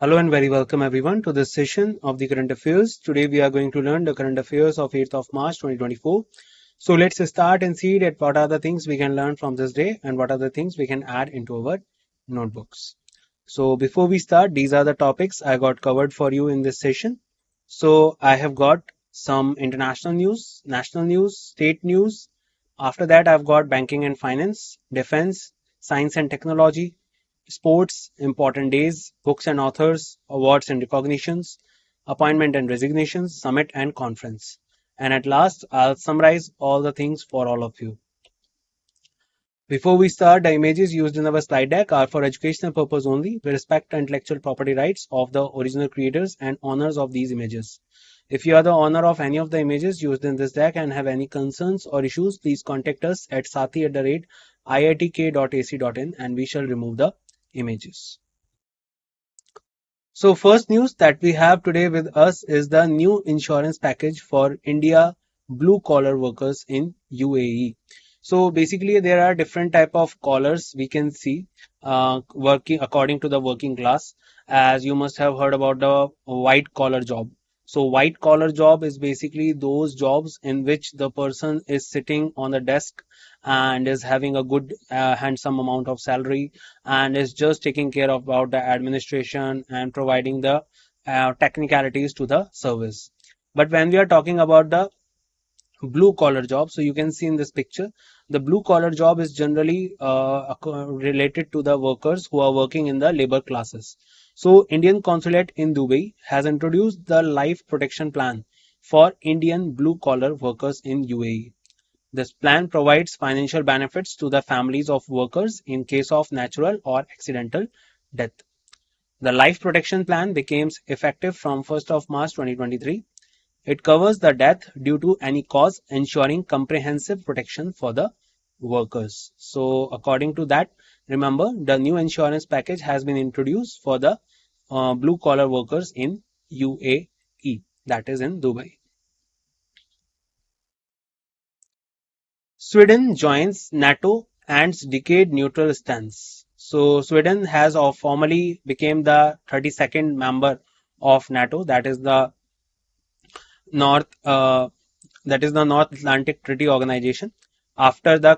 Hello and very welcome everyone to this session of the current affairs. Today we are going to learn the current affairs of 8th of March 2024. So let's start and see that what are the things we can learn from this day and what are the things we can add into our notebooks. So before we start, these are the topics I got covered for you in this session. So I have got some international news, national news, state news. After that, I've got banking and finance, defense, science and technology, sports, important days, books and authors, awards and recognitions, appointment and resignations, summit and conference. And at last, I'll summarize all the things for all of you. Before we start, the images used in our slide deck are for educational purpose only. We respect the intellectual property rights of the original creators and owners of these images. If you are the owner of any of the images used in this deck and have any concerns or issues, please contact us at sathi@iitk.ac.in and we shall remove the images. So first news that we have today with us is the new insurance package for India blue collar workers in UAE. So basically there are different type of collars we can see working according to the working class, as you must have heard about the white collar job. So white collar job is basically those jobs in which the person is sitting on the desk and is having a good handsome amount of salary and is just taking care of about the administration and providing the technicalities to the service. But when we are talking about the blue collar job, so you can see in this picture, the blue collar job is generally related to the workers who are working in the labor classes. So Indian consulate in Dubai has introduced the life protection plan for Indian blue collar workers in UAE. This plan provides financial benefits to the families of workers in case of natural or accidental death. The life protection plan becomes effective from 1st of March 2023. It covers the death due to any cause, ensuring comprehensive protection for the workers. So according to that, remember the new insurance package has been introduced for the blue collar workers in UAE, that is in Dubai. Sweden joins NATO and decade neutral stance. So Sweden has formally became the 32nd member of NATO, North uh, that is the North Atlantic Treaty Organization, after the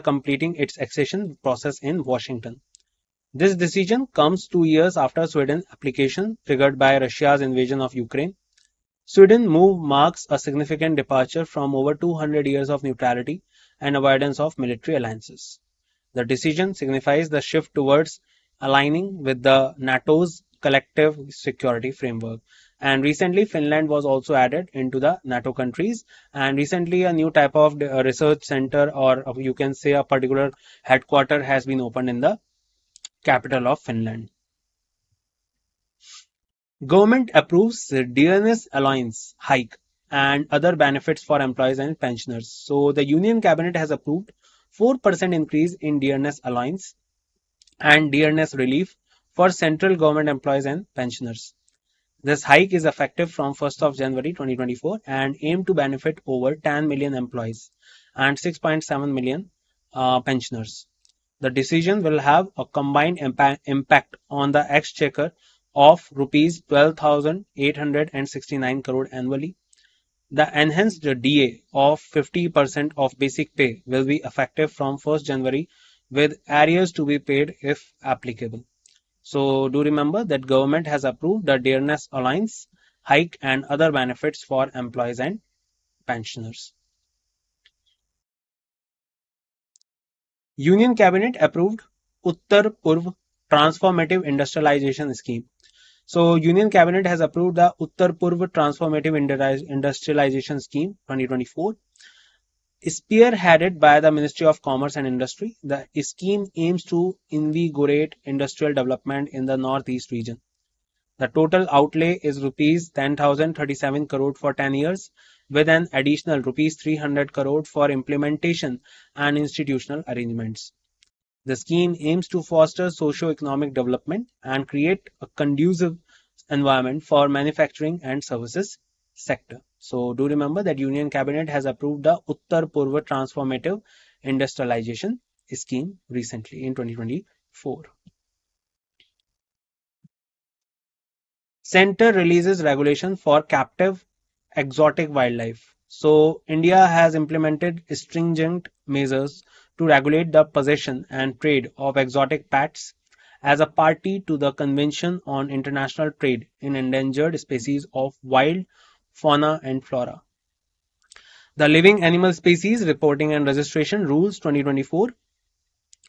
completing its accession process in Washington. This decision comes 2 years after Sweden's application triggered by Russia's invasion of Ukraine. Sweden's move marks a significant departure from over 200 years of neutrality and avoidance of military alliances. The decision signifies the shift towards aligning with the NATO's collective security framework. And recently, Finland was also added into the NATO countries. And recently, a new type of research center, or you can say a particular headquarter, has been opened in the capital of Finland. Government approves the dearness allowance hike and other benefits for employees and pensioners. So the Union Cabinet has approved 4% increase in dearness allowance and dearness relief for central government employees and pensioners. This hike is effective from 1st of January 2024 and aim to benefit over 10 million employees and 6.7 million pensioners. The decision will have a combined impact on the exchequer of rupees 12,869 crore annually. The enhanced DA of 50% of basic pay will be effective from 1st January with arrears to be paid if applicable. So do remember that government has approved the dearness allowance hike and other benefits for employees and pensioners. Union Cabinet approved Uttar Purv Transformative Industrialization Scheme. So Union Cabinet has approved the Uttar Purv Transformative Industrialization Scheme 2024. Spearheaded by the Ministry of Commerce and Industry, the scheme aims to invigorate industrial development in the Northeast region. The total outlay is rupees 10,037 crore for 10 years, with an additional rupees 300 crore for implementation and institutional arrangements. The scheme aims to foster socio-economic development and create a conducive environment for manufacturing and services sector. So do remember that Union Cabinet has approved the Uttar Purva Transformative Industrialization Scheme recently in 2024. Center releases regulation for captive exotic wildlife. So India has implemented stringent measures to regulate the possession and trade of exotic pets as a party to the Convention on International Trade in Endangered Species of Wild Fauna and Flora. The Living Animal Species Reporting and Registration Rules 2024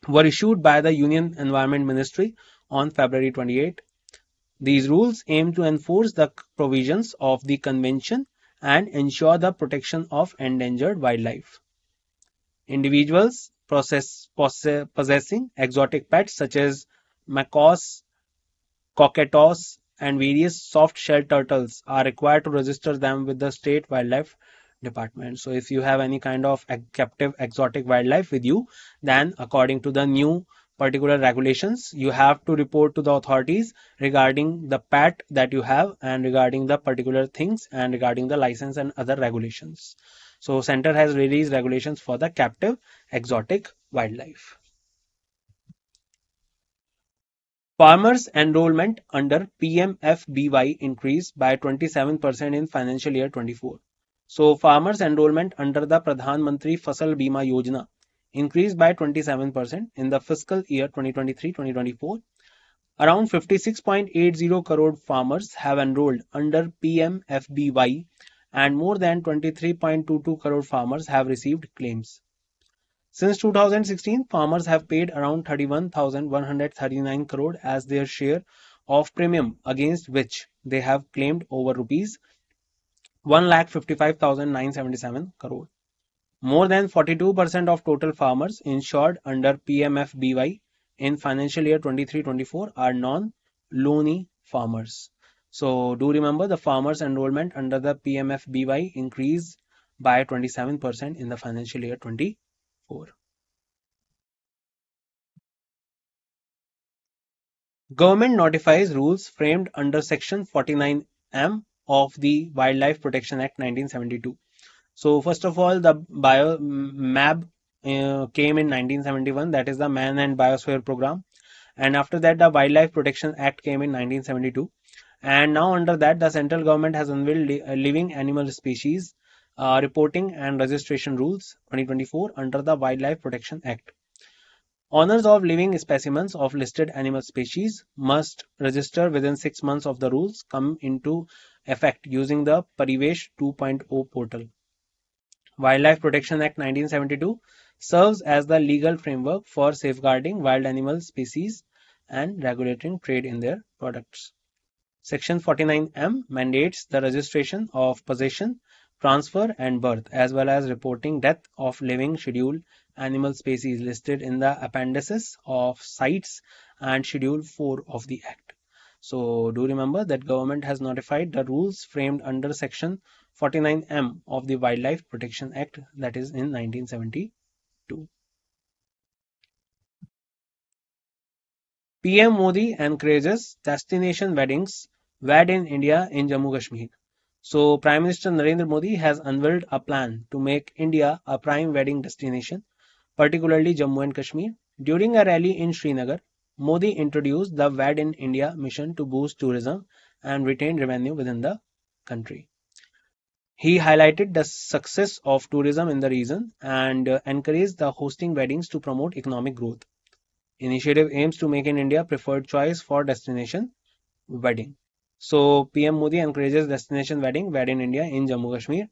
were issued by the Union Environment Ministry on February 28. These rules aim to enforce the provisions of the Convention and ensure the protection of endangered wildlife. Individuals possessing exotic pets such as macaws, cockatoos, and various soft-shelled turtles are required to register them with the state wildlife department. So if you have any kind of captive exotic wildlife with you, then according to the new particular regulations, you have to report to the authorities regarding the pet that you have and regarding the particular things and regarding the license and other regulations. So center has released regulations for the captive exotic wildlife. Farmers' enrollment under PMFBY increased by 27% in financial year 24. So, farmers' enrollment under the Pradhan Mantri Fasal Bima Yojana increased by 27% in the fiscal year 2023-2024. Around 56.80 crore farmers have enrolled under PMFBY and more than 23.22 crore farmers have received claims. Since 2016, farmers have paid around 31,139 crore as their share of premium, against which they have claimed over rupees 1,55,977 crore. More than 42% of total farmers insured under PMFBY in financial year 23-24 are non-loany farmers. So do remember the farmers enrollment under the PMFBY increased by 27% in the financial year 24. Government notifies rules framed under Section 49M of the Wildlife Protection Act 1972. So first of all, the MAB came in 1971, that is the Man and Biosphere Program. And after that, the Wildlife Protection Act came in 1972. And now under that, the central government has unveiled living animal species reporting and registration rules 2024 under the Wildlife Protection Act. Owners of living specimens of listed animal species must register within 6 months of the rules come into effect using the Parivesh 2.0 portal. Wildlife Protection Act 1972 serves as the legal framework for safeguarding wild animal species and regulating trade in their products. Section 49M mandates the registration of possession, transfer and birth as well as reporting death of living scheduled animal species listed in the appendices of CITES and Schedule 4 of the Act. So do remember that government has notified the rules framed under Section 49M of the Wildlife Protection Act, that is in 1972. PM Modi encourages destination weddings wed in India in Jammu Kashmir. So Prime Minister Narendra Modi has unveiled a plan to make India a prime wedding destination, particularly Jammu and Kashmir. During a rally in Srinagar, Modi introduced the Wed in India mission to boost tourism and retain revenue within the country. He highlighted the success of tourism in the region and encouraged the hosting weddings to promote economic growth. Initiative aims to make in India preferred choice for destination wedding. So PM Modi encourages destination wedding wed in India in Jammu Kashmir.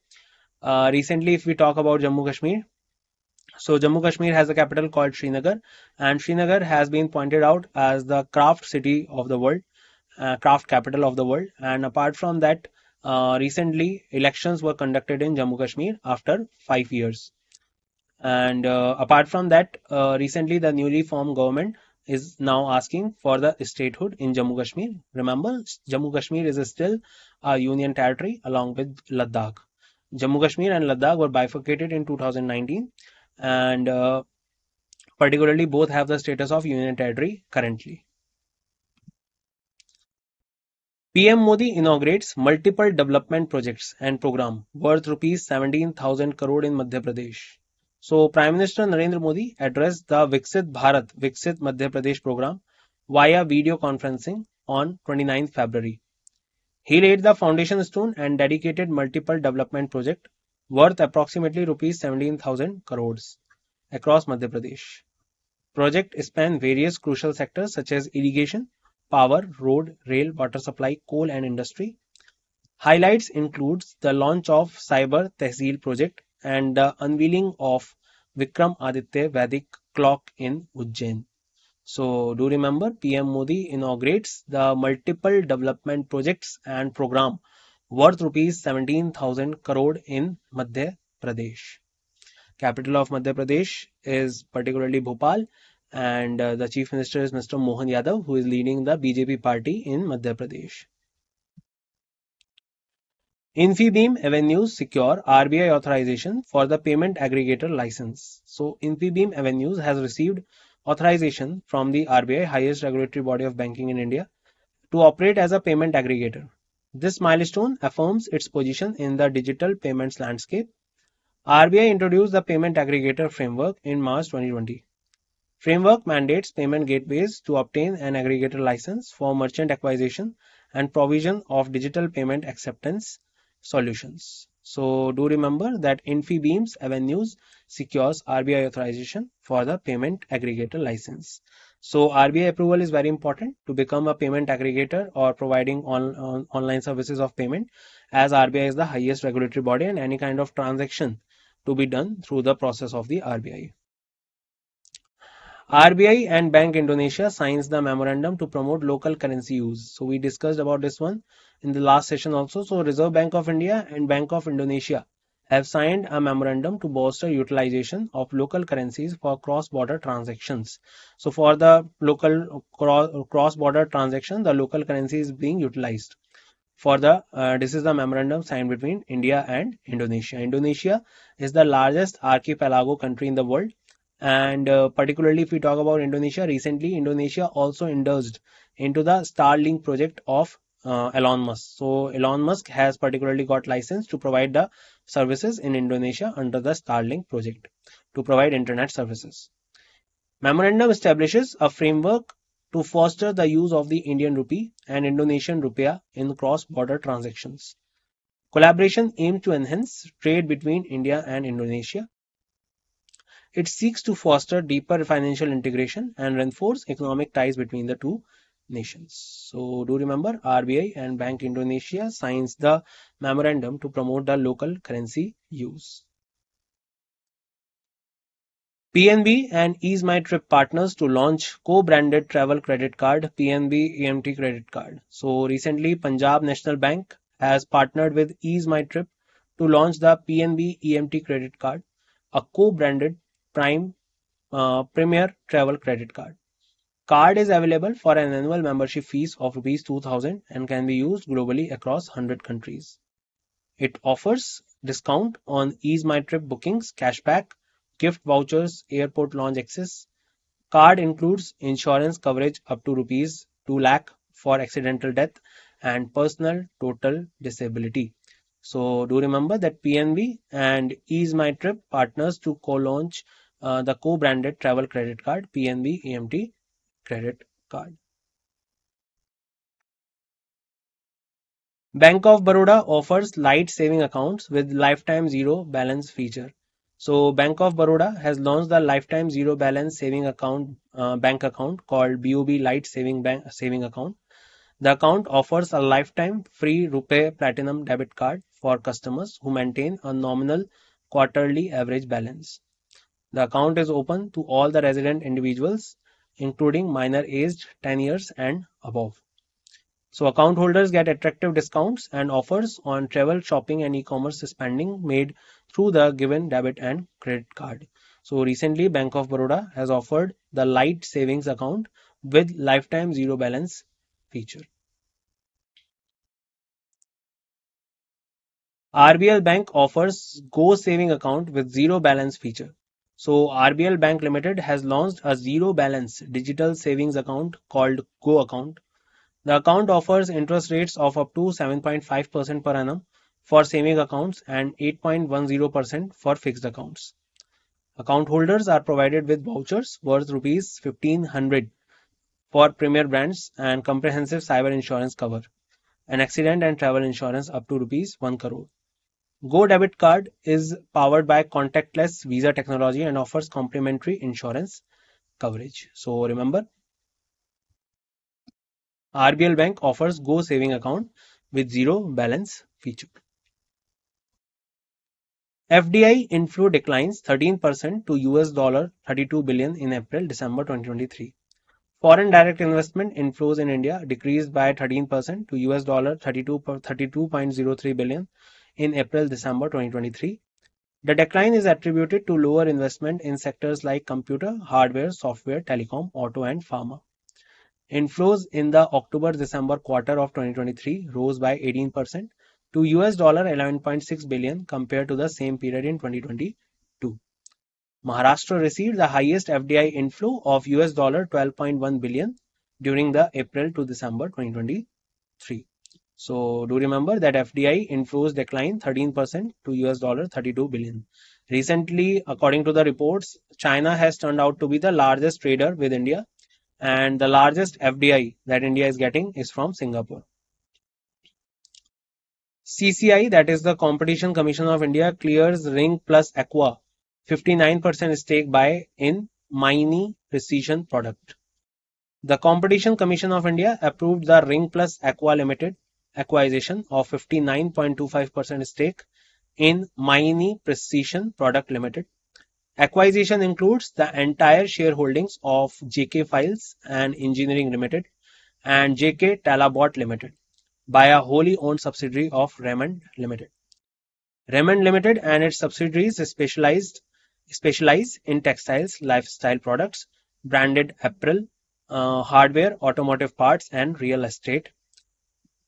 Recently, if we talk about Jammu Kashmir, so Jammu Kashmir has a capital called Srinagar, and Srinagar has been pointed out as the craft city of the world, craft capital of the world. And apart from that, recently elections were conducted in Jammu Kashmir after 5 years. And apart from that, recently the newly formed government is now asking for the statehood in Jammu Kashmir. Remember, Jammu Kashmir is still a union territory along with Ladakh. Jammu Kashmir and Ladakh were bifurcated in 2019, and particularly both have the status of union territory currently. PM Modi inaugurates multiple development projects and program worth rupees 17,000 crore in Madhya Pradesh. So Prime Minister Narendra Modi addressed the Viksit Bharat Viksit Madhya Pradesh program via video conferencing on 29th February. He laid the foundation stone and dedicated multiple development projects worth approximately rupees 17,000 crores across Madhya Pradesh. Projects span various crucial sectors such as irrigation, power, road, rail, water supply, coal and industry. Highlights includes the launch of Cyber Tehsil project and the unveiling of Vikram Aditya Vedic clock in Ujjain. So, do remember PM Modi inaugurates the multiple development projects and program worth rupees 17,000 crore in Madhya Pradesh. Capital of Madhya Pradesh is particularly Bhopal, and the Chief Minister is Mr. Mohan Yadav, who is leading the BJP party in Madhya Pradesh. Infibeam Avenues secure RBI authorization for the payment aggregator license. So, Infibeam Avenues has received authorization from the RBI, highest regulatory body of banking in India, to operate as a payment aggregator. This milestone affirms its position in the digital payments landscape. RBI introduced the payment aggregator framework in March 2020. Framework mandates payment gateways to obtain an aggregator license for merchant acquisition and provision of digital payment acceptance solutions. So do remember that Infibeam's Avenues secures RBI authorization for the payment aggregator license. So RBI approval is very important to become a payment aggregator or providing online services of payment, as RBI is the highest regulatory body and any kind of transaction to be done through the process of the RBI. RBI and Bank Indonesia signs the memorandum to promote local currency use. So we discussed about this one in the last session also. So Reserve Bank of India and Bank of Indonesia have signed a memorandum to bolster utilization of local currencies for cross-border transactions. So for the local cross-border transaction, the local currency is being utilized. For the this is the memorandum signed between India and Indonesia. Indonesia is the largest archipelago country in the world, and particularly if we talk about Indonesia, recently Indonesia also endorsed into the Starlink project of Elon Musk. So Elon Musk has particularly got license to provide the services in Indonesia under the Starlink project to provide internet services. Memorandum establishes a framework to foster the use of the Indian rupee and Indonesian rupiah in cross-border transactions. Collaboration aims to enhance trade between India and Indonesia. It seeks to foster deeper financial integration and reinforce economic ties between the two nations. So do remember RBI and Bank Indonesia signs the memorandum to promote the local currency use. PNB and Ease My Trip partners to launch co-branded travel credit card, PNB EMT credit card. So recently Punjab National Bank has partnered with Ease My Trip to launch the PNB EMT credit card, a co-branded prime premier travel credit card. Card is available for an annual membership fees of rupees 2000 and can be used globally across 100 countries. It offers discount on Ease My Trip bookings, cashback, gift vouchers, airport lounge access. Card includes insurance coverage up to rupees 2 lakh for accidental death and personal total disability. So do remember that PNB and Ease My Trip partners to co-launch the co-branded travel credit card, PNB EMT credit card. Bank of Baroda offers light saving accounts with lifetime zero balance feature. So Bank of Baroda has launched the lifetime zero balance saving account bank account called BOB Light Saving Account. The account offers a lifetime free Rupee Platinum debit card for customers who maintain a nominal quarterly average balance. The account is open to all the resident individuals, including minor aged 10 years and above. So account holders get attractive discounts and offers on travel, shopping and e-commerce spending made through the given debit and credit card. So recently Bank of Baroda has offered the light savings account with lifetime zero balance feature. RBL Bank offers Go Saving Account with zero balance feature. So RBL Bank Limited has launched a zero balance digital savings account called Go Account. The account offers interest rates of up to 7.5% per annum for saving accounts and 8.10% for fixed accounts. Account holders are provided with vouchers worth rupees 1500 for premier brands and comprehensive cyber insurance cover. and accident and travel insurance up to rupees 1 crore. Go Debit Card is powered by contactless Visa technology and offers complimentary insurance coverage. So remember, RBL Bank offers Go Saving Account with zero balance feature. FDI inflow declines 13% to US $32 billion in April-December 2023. Foreign direct investment inflows in India decreased by 13% to US $32.03 billion in April-December 2023. The decline is attributed to lower investment in sectors like computer, hardware, software, telecom, auto, and pharma. Inflows in the October-December quarter of 2023 rose by 18% to US $11.6 billion compared to the same period in 2022. Maharashtra received the highest FDI inflow of US $12.1 billion during the April to December 2023. So do remember that FDI inflows declined 13% to US $32 billion. Recently, according to the reports, China has turned out to be the largest trader with India, and the largest FDI that India is getting is from Singapore. CCI, that is the Competition Commission of India, clears Ring Plus Aqua 59% stake buy in Maini Precision product. The Competition Commission of India approved the Ring Plus Aqua Limited acquisition of 59.25% stake in Maini Precision Product Limited. Acquisition includes the entire shareholdings of JK Files and Engineering Limited and JK Talabot Limited by a wholly owned subsidiary of Raymond Limited. Raymond Limited and its subsidiaries specialize in textiles, lifestyle products, branded apparel, hardware, automotive parts, and real estate.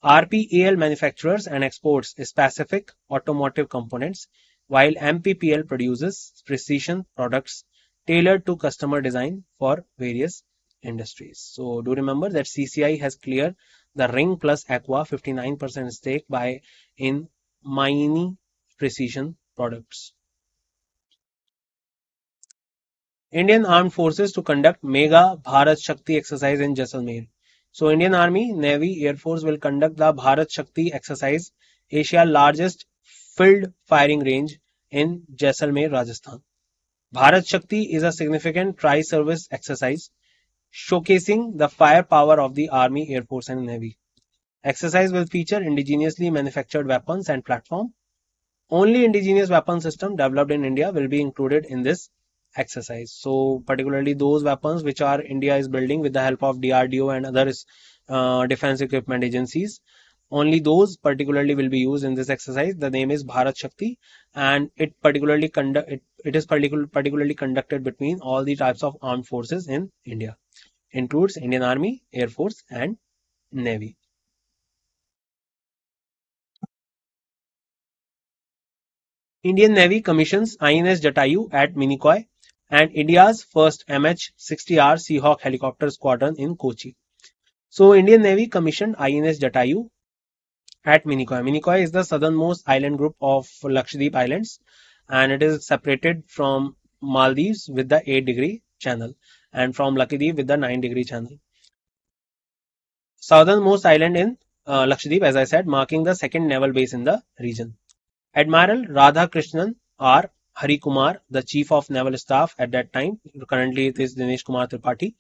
RPAL manufactures and exports specific automotive components, while MPPL produces precision products tailored to customer design for various industries. So do remember that CCI has cleared the Ring Plus Aqua 59% stake buy in Maini Precision Products. Indian Armed Forces to conduct Mega Bharat Shakti exercise in Jaisalmer. So Indian Army, Navy, Air Force will conduct the Bharat Shakti exercise, Asia's largest field firing range in Jaisalmer, Rajasthan. Bharat Shakti is a significant tri-service exercise showcasing the firepower of the Army, Air Force and Navy. Exercise will feature indigenously manufactured weapons and platform. Only indigenous weapon system developed in India will be included in this exercise. So particularly those weapons which are India is building with the help of DRDO and other defense equipment agencies, only those particularly will be used in this exercise. The name is Bharat Shakti, and it is particularly conducted between all the types of armed forces in India. Includes Indian Army, Air Force and Navy. Indian Navy commissions INS Jatayu at Minicoy and India's first MH-60R Seahawk helicopter squadron in Kochi. So Indian Navy commissioned INS Jatayu at Minicoy. Minicoy is the southernmost island group of Lakshadweep Islands, and it is separated from Maldives with the 8-degree channel and from Lakshadweep with the 9-degree channel. Southernmost island in Lakshadweep, as I said, marking the second naval base in the region. Admiral Radha Krishnan R. Hari Kumar, the Chief of Naval Staff at that time, currently it is Dinesh Kumar Tripathi,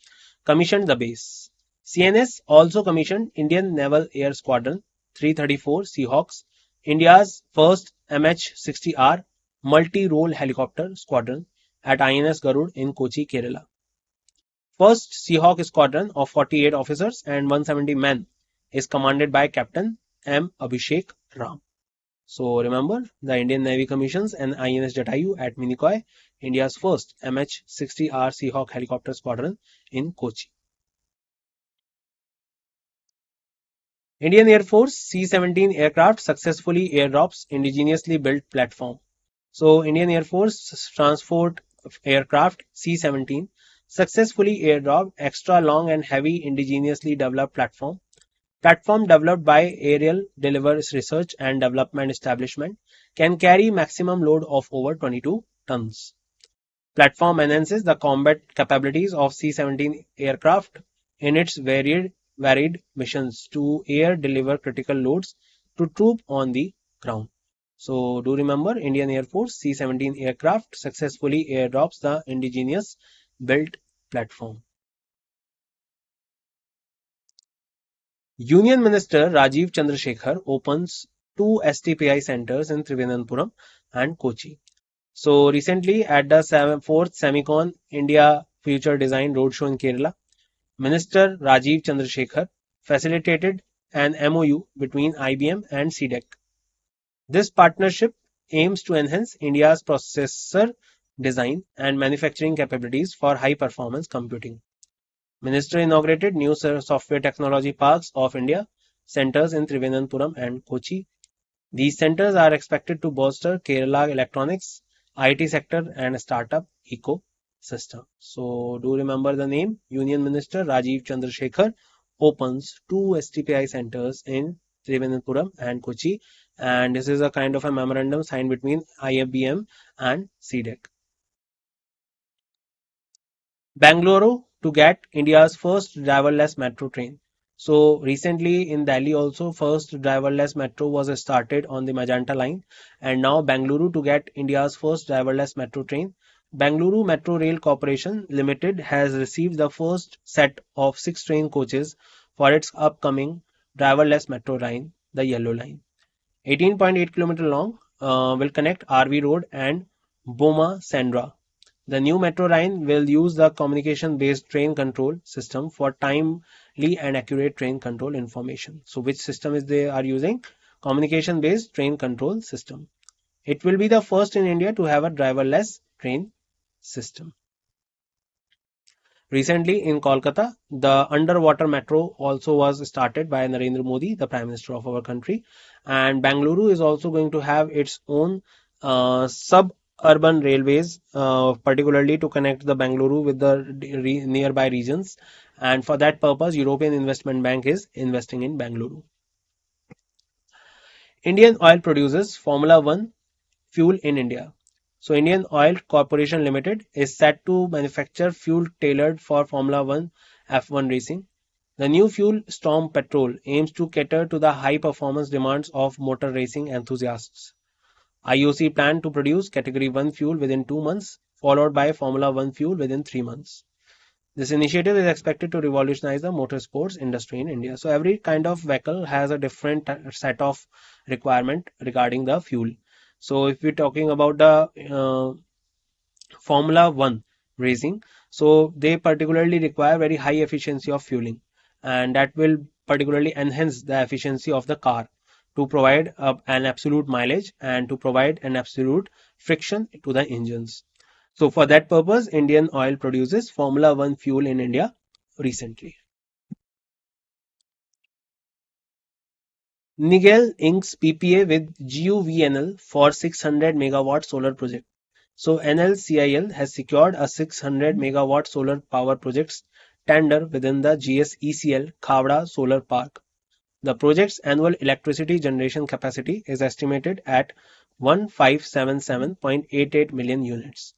commissioned the base. CNS also commissioned Indian Naval Air Squadron 334 Seahawks, India's first MH-60R multi-role helicopter squadron at INS Garud in Kochi, Kerala. First Seahawk squadron of 48 officers and 170 men is commanded by Captain M. Abhishek Ram. So remember, the Indian Navy commissions an INS Jatayu at Minicoy, India's first MH-60R Seahawk helicopter squadron in Kochi. Indian Air Force C-17 aircraft successfully airdrops indigenously built platform. So Indian Air Force transport aircraft C-17 successfully airdropped extra long and heavy indigenously developed platform. Platform developed by Aerial Delivers Research and Development Establishment can carry maximum load of over 22 tons. Platform enhances the combat capabilities of C-17 aircraft in its varied varied missions to air deliver critical loads to troop on the ground. So do remember Indian Air Force C-17 aircraft successfully airdrops the indigenous built platform. Union Minister Rajiv Chandrasekhar opens two STPI centers in Trivandrum and Kochi. So recently at the fourth Semicon India Future Design Roadshow in Kerala, Minister Rajiv Chandrasekhar facilitated an MOU between IBM and CDEC. This partnership aims to enhance India's processor design and manufacturing capabilities for high performance computing. Minister inaugurated new software technology parks of India centers in Trivandrum and Kochi. These centers are expected to bolster Kerala electronics, IT sector and startup ecosystem. So do remember the name Union Minister Rajiv Chandrasekhar opens two STPI centers in Trivandrum and Kochi, and this is a kind of a memorandum signed between IFBM and CDEC. Bangalore to get India's first driverless metro train. So recently in Delhi also first driverless metro was started on the Magenta line, and now Bangalore to get India's first driverless metro train. Bangalore Metro Rail Corporation Limited has received the first set of 6 train coaches for its upcoming driverless metro line, the Yellow Line. 18.8 km long, will connect RV Road and Boma Sandra. The new metro line will use the communication-based train control system for timely and accurate train control information. So which system is they are using? Communication-based train control system. It will be the first in India to have a driverless train system. Recently in Kolkata, the underwater metro also was started by Narendra Modi, the Prime Minister of our country. And Bangalore is also going to have its own suburban railways, particularly to connect the Bangalore with the nearby regions. And for that purpose, European Investment Bank is investing in Bangalore. Indian Oil produces Formula One fuel in India. So Indian Oil Corporation Limited is set to manufacture fuel tailored for Formula One F1 racing. The new fuel Storm Petrol aims to cater to the high performance demands of motor racing enthusiasts. IOC plan to produce Category 1 fuel within 2 months, followed by Formula One fuel within 3 months. This initiative is expected to revolutionize the motorsports industry in India. So every kind of vehicle has a different set of requirement regarding the fuel. So if we're talking about the Formula One racing, so they particularly require very high efficiency of fueling, and that will particularly enhance the efficiency of the car to provide an absolute mileage and to provide an absolute friction to the engines. So for that purpose, Indian Oil produces Formula One fuel in India recently. Nigel inks PPA with GUVNL for 600 megawatt solar project. So NLCIL has secured a 600 megawatt solar power projects tender within the GSECL Khavda Solar Park. The project's annual electricity generation capacity is estimated at 1577.88 million units.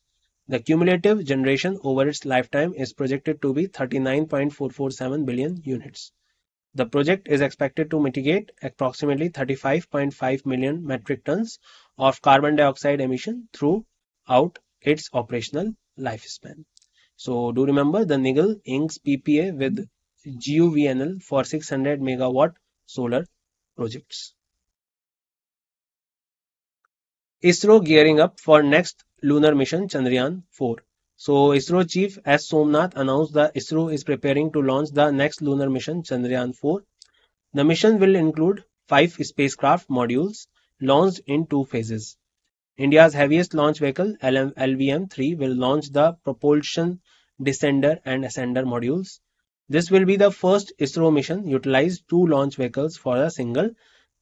The cumulative generation over its lifetime is projected to be 39.447 billion units. The project is expected to mitigate approximately 35.5 million metric tons of carbon dioxide emission throughout its operational lifespan. So do remember the Nigel inks PPA with GUVNL for 600 megawatt solar projects. ISRO gearing up for next lunar mission Chandrayaan-4. So ISRO Chief S. Somnath announced that ISRO is preparing to launch the next lunar mission Chandrayaan-4. The mission will include 5 spacecraft modules launched in 2 phases. India's heaviest launch vehicle LVM-3 will launch the propulsion descender and ascender modules. This will be the first ISRO mission utilize 2 launch vehicles for a single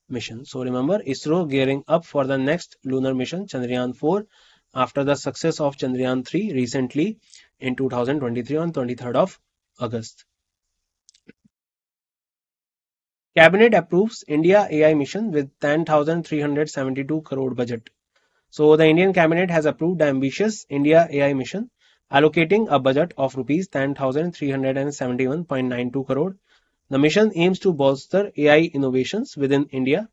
mission. So remember ISRO gearing up for the next lunar mission Chandrayaan-4 after the success of Chandrayaan-3 recently in 2023 on 23rd of August. Cabinet approves India AI mission with 10,372 crore budget. So the Indian Cabinet has approved the ambitious India AI mission, allocating a budget of rupees 10,371.92 crore. The mission aims to bolster AI innovations within India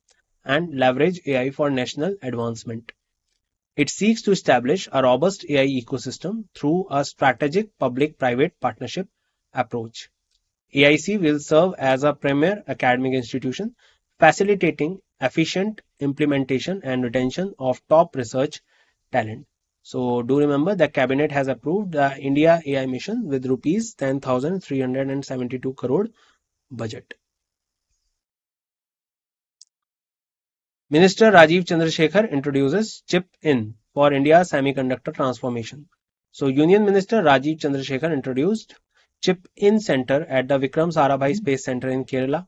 and leverage AI for national advancement. It seeks to establish a robust AI ecosystem through a strategic public-private partnership approach. AIC will serve as a premier academic institution, facilitating efficient implementation and retention of top research talent. So do remember the cabinet has approved the India AI mission with rupees 10,372 crore budget. Minister Rajiv Chandrasekhar introduces Chip In for India's semiconductor transformation. So Union Minister Rajiv Chandrasekhar introduced Chip In Center at the Vikram Sarabhai Space Center in Kerala.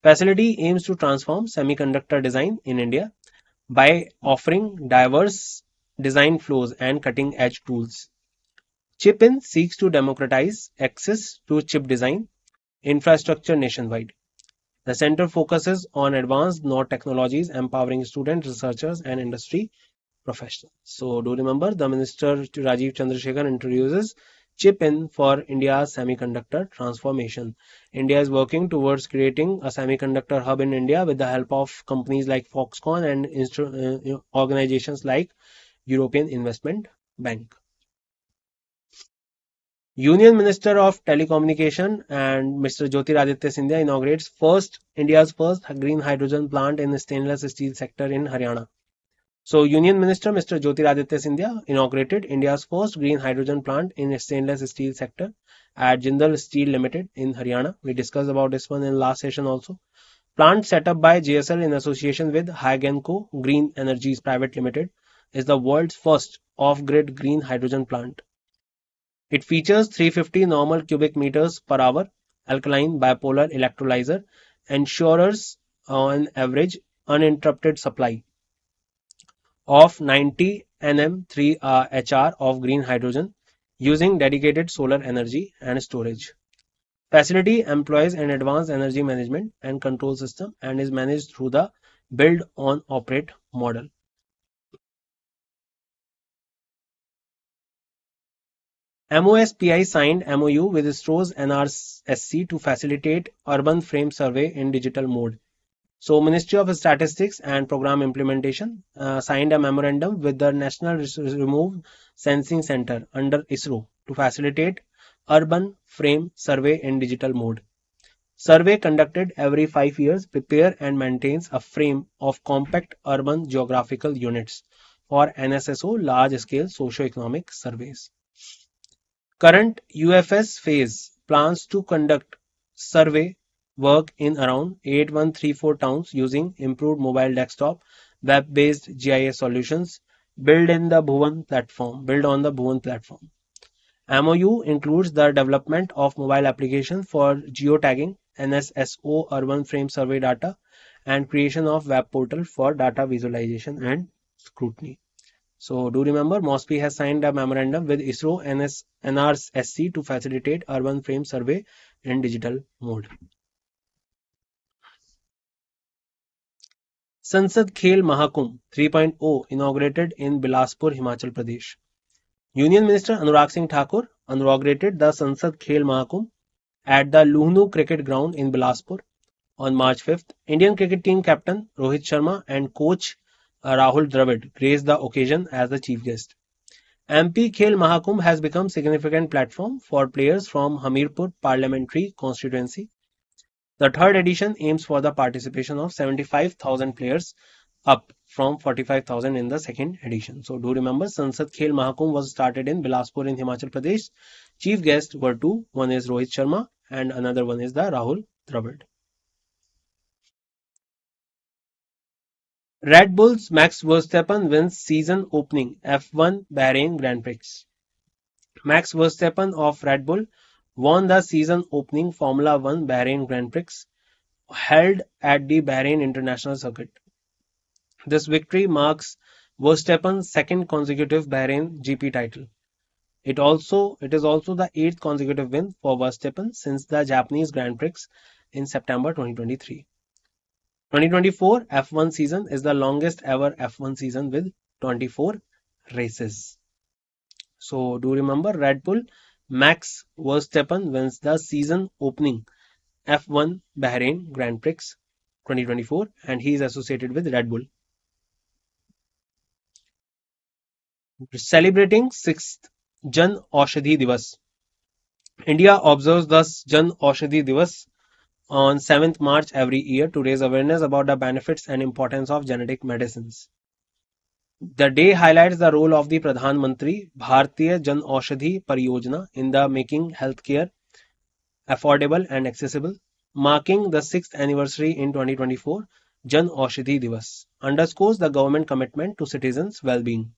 Facility aims to transform semiconductor design in India by offering diverse design flows and cutting-edge tools. Chip-in seeks to democratize access to chip design infrastructure nationwide. The center focuses on advanced node technologies, empowering students, researchers, and industry professionals. So, do remember the Minister Rajiv Chandrasekhar introduces Chip In for India's semiconductor transformation. India is working towards creating a semiconductor hub in India with the help of companies like Foxconn and organizations like European Investment Bank. Union Minister of Telecommunication and Mr. Jyotiraditya Scindia inaugurates India's first green hydrogen plant in the stainless steel sector in Haryana. So, Union Minister Mr. Jyotiraditya Scindia inaugurated India's first green hydrogen plant in the stainless steel sector at Jindal Steel Limited in Haryana. We discussed about this one in last session also. Plant set up by JSL in association with Hygenco Green Energies Private Limited is the world's first off-grid green hydrogen plant. It features 350 normal cubic meters per hour alkaline bipolar electrolyzer, ensures on average uninterrupted supply of 90 nm3 HR of green hydrogen using dedicated solar energy and storage. Facility employs an advanced energy management and control system and is managed through the build on operate model. MOSPI signed MOU with ISRO's NRSC to facilitate urban frame survey in digital mode. So, Ministry of Statistics and Program Implementation signed a memorandum with the National Remote Sensing Center under ISRO to facilitate urban frame survey in digital mode. Survey conducted every 5 years prepare and maintains a frame of compact urban geographical units for NSSO large-scale socio-economic surveys. Current UFS phase plans to conduct survey work in around 8134 towns using improved mobile desktop, web-based GIS solutions built on the Bhuvan platform. MOU includes the development of mobile application for geotagging, NSSO urban frame survey data, and creation of web portal for data visualization and scrutiny. So do remember MOSPI has signed a memorandum with ISRO NRSC to facilitate urban frame survey in digital mode. Sansad Khel Mahakumbh 3.0 inaugurated in Bilaspur, Himachal Pradesh. Union Minister Anurag Singh Thakur inaugurated the Sansad Khel Mahakumbh at the Luhnu Cricket Ground in Bilaspur on March 5th. Indian cricket team captain Rohit Sharma and coach Rahul Dravid graced the occasion as the chief guest. MP Khel Mahakumbh has become a significant platform for players from Hamirpur parliamentary constituency. The third edition aims for the participation of 75,000 players, up from 45,000 in the second edition. So do remember Sansad Khel Mahakumbh was started in Bilaspur in Himachal Pradesh. Chief guests were two. One is Rohit Sharma and another one is the Rahul Dravid. Red Bull's Max Verstappen wins season opening F1 Bahrain Grand Prix. Max Verstappen of Red Bull won the season opening Formula One Bahrain Grand Prix held at the Bahrain International Circuit. This victory marks Verstappen's second consecutive Bahrain GP title. It is also the eighth consecutive win for Verstappen since the Japanese Grand Prix in September 2023. 2024 F1 season is the longest ever F1 season with 24 races. So do remember Red Bull Max Verstappen wins the season opening F1 Bahrain Grand Prix 2024, and he is associated with Red Bull. Celebrating 6th Jan Aushadhi Divas. India observes thus Jan Aushadhi Divas on 7th March every year to raise awareness about the benefits and importance of genetic medicines. The day highlights the role of the Pradhan Mantri Bharatiya Jan Aushadhi Pariyojana in the making healthcare affordable and accessible. Marking the 6th anniversary in 2024, Jan Aushadhi Divas underscores the government commitment to citizens' well-being.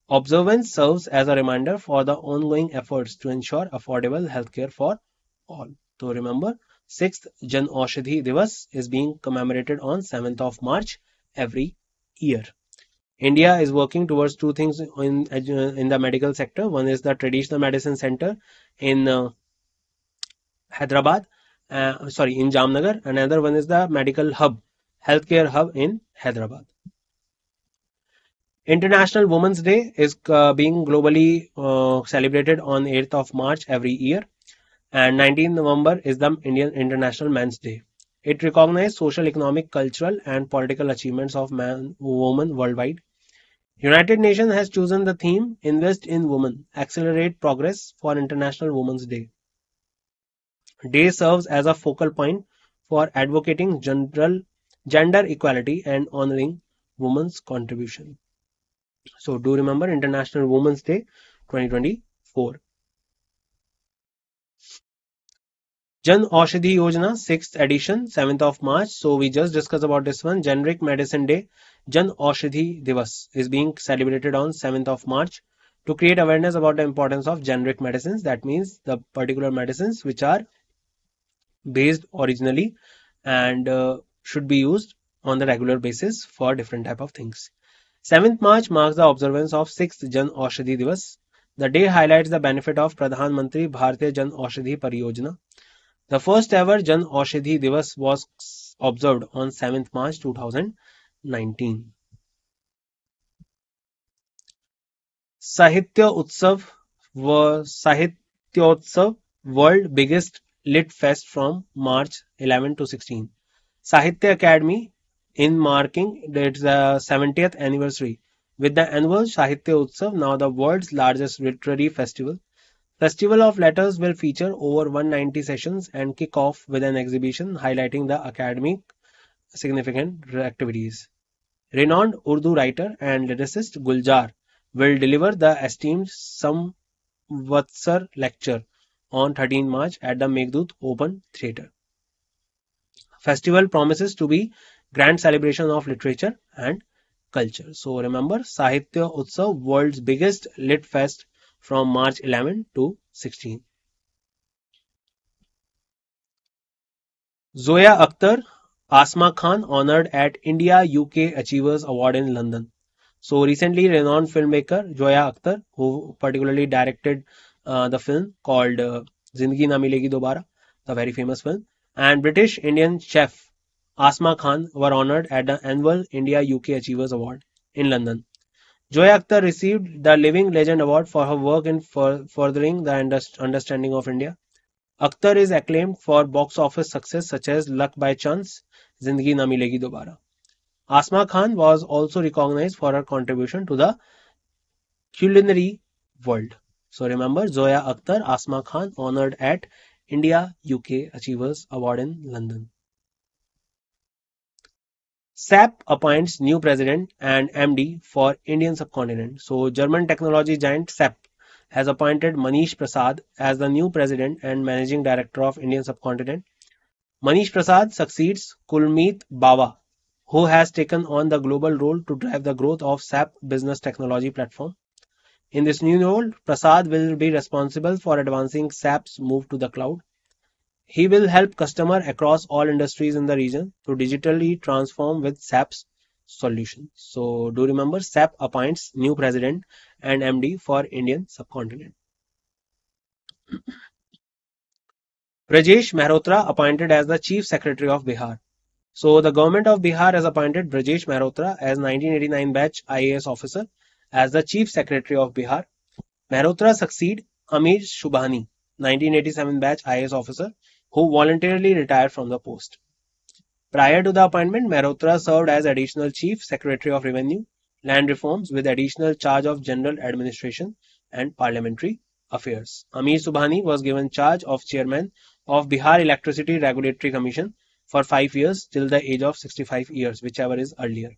Observance serves as a reminder for the ongoing efforts to ensure affordable healthcare for all. So remember, 6th Jan Aushadhi Divas is being commemorated on 7th of March every year. India is working towards two things in the medical sector. One is the traditional medicine center in Hyderabad, in Jamnagar. Another one is the medical hub, healthcare hub in Hyderabad. International Women's Day is being globally celebrated on 8th of March every year, and 19th November is the Indian International Men's Day. It recognizes social, economic, cultural, and political achievements of women worldwide. United Nations has chosen the theme Invest in Women, Accelerate Progress for International Women's Day. Day serves as a focal point for advocating gender equality and honoring women's contribution. So do remember International Women's Day 2024. Jan Aushadhi Yojana 6th edition 7th of March. So we just discussed about this one. Generic Medicine Day Jan Aushadhi Divas is being celebrated on 7th of March to create awareness about the importance of generic medicines. That means the particular medicines which are based originally and should be used on the regular basis for different type of things. 7th March marks the observance of 6th Jan Aushadhi Divas. The day highlights the benefit of Pradhan Mantri Bharatiya Jan Aushadhi Pariyojana. The first ever Jan Aushadhi Divas was observed on 7th March 2019. Sahitya Utsav was Sahityotsav, world biggest lit fest from March 11 to 16. Sahitya Academy in marking its 70th anniversary with the annual Sahitya Utsav, now the world's largest literary festival. Festival of Letters will feature over 190 sessions and kick off with an exhibition highlighting the academic significant activities. Renowned Urdu writer and lyricist Guljar will deliver the esteemed Samvatsar lecture on 13 March at the Meghdut Open Theatre. Festival promises to be grand celebration of literature and culture. So remember Sahitya Utsav, world's biggest lit fest from March 11 to 16. Zoya Akhtar, Asma Khan honored at India UK Achievers Award in London. So recently, renowned filmmaker Zoya Akhtar, who particularly directed the film called Zindagi Na Milegi Dobara, the very famous film, and British Indian chef Asma Khan were honored at the annual India UK Achievers Award in London. Zoya Akhtar received the Living Legend Award for her work in furthering the understanding of India. Akhtar is acclaimed for box office success such as Luck by Chance, Zindagi Na Milegi Dobara. Asma Khan was also recognized for her contribution to the culinary world. So remember Zoya Akhtar, Asma Khan honored at India UK Achievers Award in London. SAP appoints new president and MD for Indian subcontinent. So German technology giant SAP has appointed Manish Prasad as the new president and managing director of Indian subcontinent. Manish Prasad succeeds Kulmeet Bawa, who has taken on the global role to drive the growth of SAP business technology platform. In this new role, Prasad will be responsible for advancing SAP's move to the cloud. He will help customers across all industries in the region to digitally transform with SAP's solutions. So do remember SAP appoints new president and MD for Indian subcontinent. Brajesh Mehrotra appointed as the Chief Secretary of Bihar. So the government of Bihar has appointed Brajesh Mehrotra as 1989 batch IAS officer as the Chief Secretary of Bihar. Mehrotra succeed Amir Shubhani, 1987 batch IAS officer. who voluntarily retired from the post. Prior to the appointment, Mehrotra served as Additional Chief Secretary of Revenue, Land Reforms with additional charge of General Administration and Parliamentary Affairs. Amir Subhani was given charge of Chairman of Bihar Electricity Regulatory Commission for 5 years till the age of 65 years, whichever is earlier.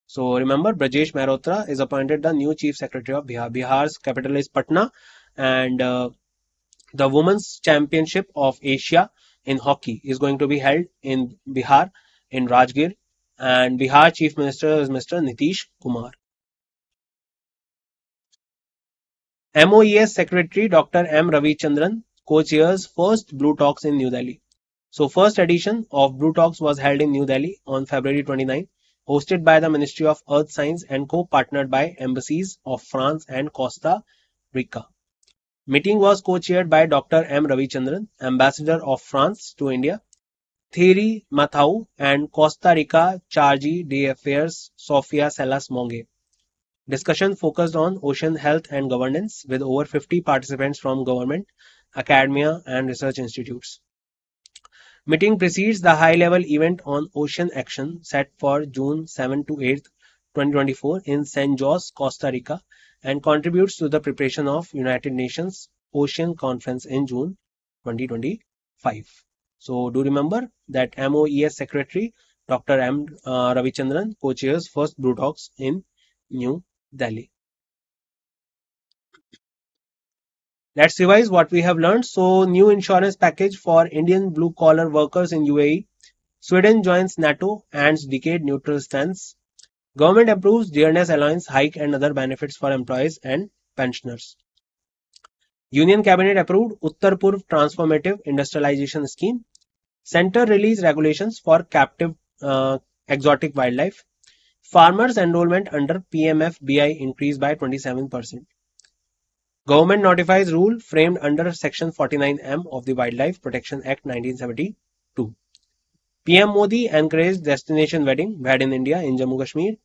So remember, Brajesh Mehrotra is appointed the new Chief Secretary of Bihar. Bihar's capital is Patna, and the Women's Championship of Asia in hockey is going to be held in Bihar, in Rajgir, and Bihar Chief Minister is Mr. Nitish Kumar. MOES Secretary Dr. M. Ravichandran co-chairs first Blue Talks in New Delhi. So first edition of Blue Talks was held in New Delhi on February 29, hosted by the Ministry of Earth Science and co-partnered by embassies of France and Costa Rica. Meeting was co-chaired by Dr. M. Ravichandran, Ambassador of France to India, Thierry Mathau, and Costa Rica Charge d'Affaires Sofia Salas Monge. Discussion focused on ocean health and governance with over 50 participants from government, academia, and research institutes. Meeting precedes the high-level event on ocean action set for June 7 to 8, 2024 in San Jose, Costa Rica, and contributes to the preparation of United Nations Ocean Conference in June 2025. So do remember that MOES Secretary Dr. M. Ravichandran co-chairs first Blue Talks in New Delhi. Let's revise what we have learned. So new insurance package for Indian blue collar workers in UAE. Sweden joins NATO and decade neutral stance. Government approves dearness allowance hike and other benefits for employees and pensioners. Union Cabinet approved Uttar Purv Transformative Industrialization Scheme. Center release regulations for captive exotic wildlife. Farmers enrollment under PMFBI increased by 27%. Government notifies rule framed under Section 49M of the Wildlife Protection Act 1972. PM Modi encouraged destination wedding wed in India in Jammu Kashmir.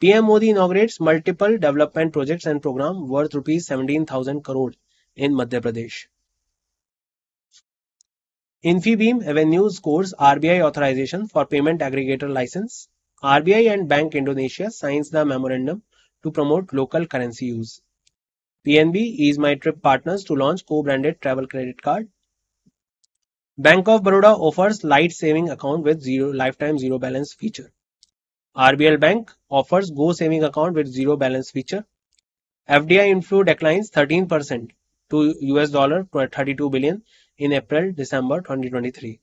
PM Modi inaugurates multiple development projects and program worth rupees 17,000 crore in Madhya Pradesh. Infibeam Avenues scores RBI authorization for payment aggregator license. RBI and Bank Indonesia signs the memorandum to promote local currency use. PNB is my trip partners to launch co-branded travel credit card. Bank of Baroda offers light saving account with lifetime zero balance feature. RBL Bank offers Go Saving account with zero balance feature. FDI inflow declines 13% to $32 billion in April-December 2023.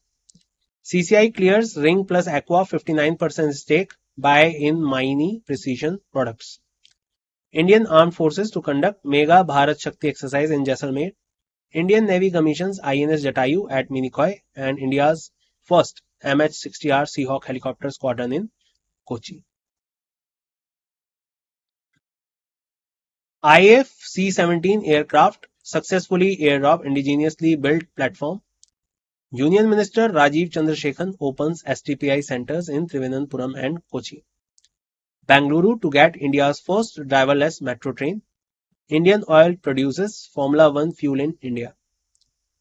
CCI clears Ring plus Aqua 59% stake buy in Maini Precision Products. Indian Armed Forces to conduct Mega Bharat Shakti exercise in Jaisalmer. Indian Navy commissions INS Jatayu at Minicoy and India's first MH-60R Seahawk helicopter squadron in Kochi. IAF C-17 aircraft successfully airdrop indigenously built platform. Union Minister Rajiv Chandrasekhan opens STPI centers in Thiruvananthapuram and Kochi. Bangalore to get India's first driverless metro train. Indian Oil produces Formula One fuel in India.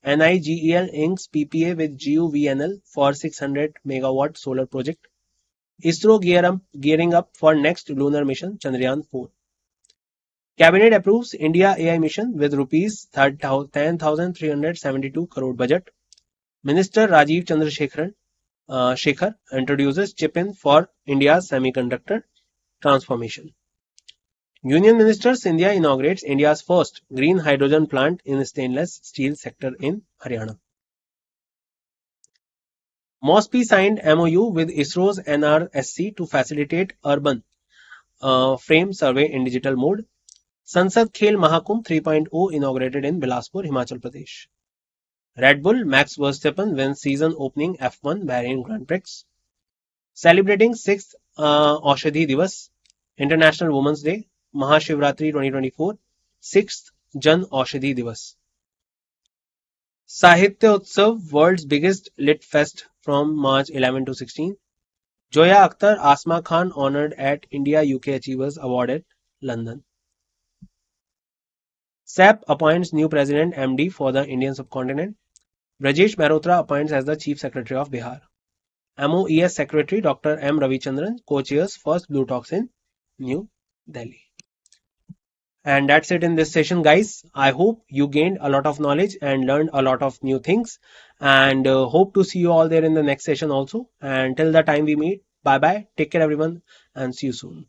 NIGEL inks PPA with GUVNL for 600 megawatt solar project. ISRO gearing up for next lunar mission Chandrayaan 4. Cabinet approves India AI mission with rupees 10,372 crore budget. Minister Rajiv Chandrasekhar Shekhar introduces chip-in for India's semiconductor transformation. Union Minister Scindia inaugurates India's first green hydrogen plant in stainless steel sector in Haryana. MOSPI signed MOU with ISRO's NRSC to facilitate urban frame survey in digital mode. Sansad Khel Mahakumbh 3.0 inaugurated in Bilaspur, Himachal Pradesh. Red Bull Max Verstappen wins season opening F1 Bahrain Grand Prix. Celebrating 6th Aushadhi Divas, International Women's Day, Mahashivratri 2024, 6th Jan Aushadhi Divas. Sahitya Utsav, world's biggest lit fest from March 11 to 16. Joya Akhtar, Asma Khan honored at India UK Achievers Award at London. SAP appoints new president MD for the Indian subcontinent. Brajesh Mehrotra appoints as the Chief Secretary of Bihar. MOES Secretary Dr. M. Ravichandran co-chairs first Blue Talks in New Delhi. And that's it in this session, guys. I hope you gained a lot of knowledge and learned a lot of new things. And hope to see you all there in the next session also. And till the time we meet, bye bye. Take care, everyone, and see you soon.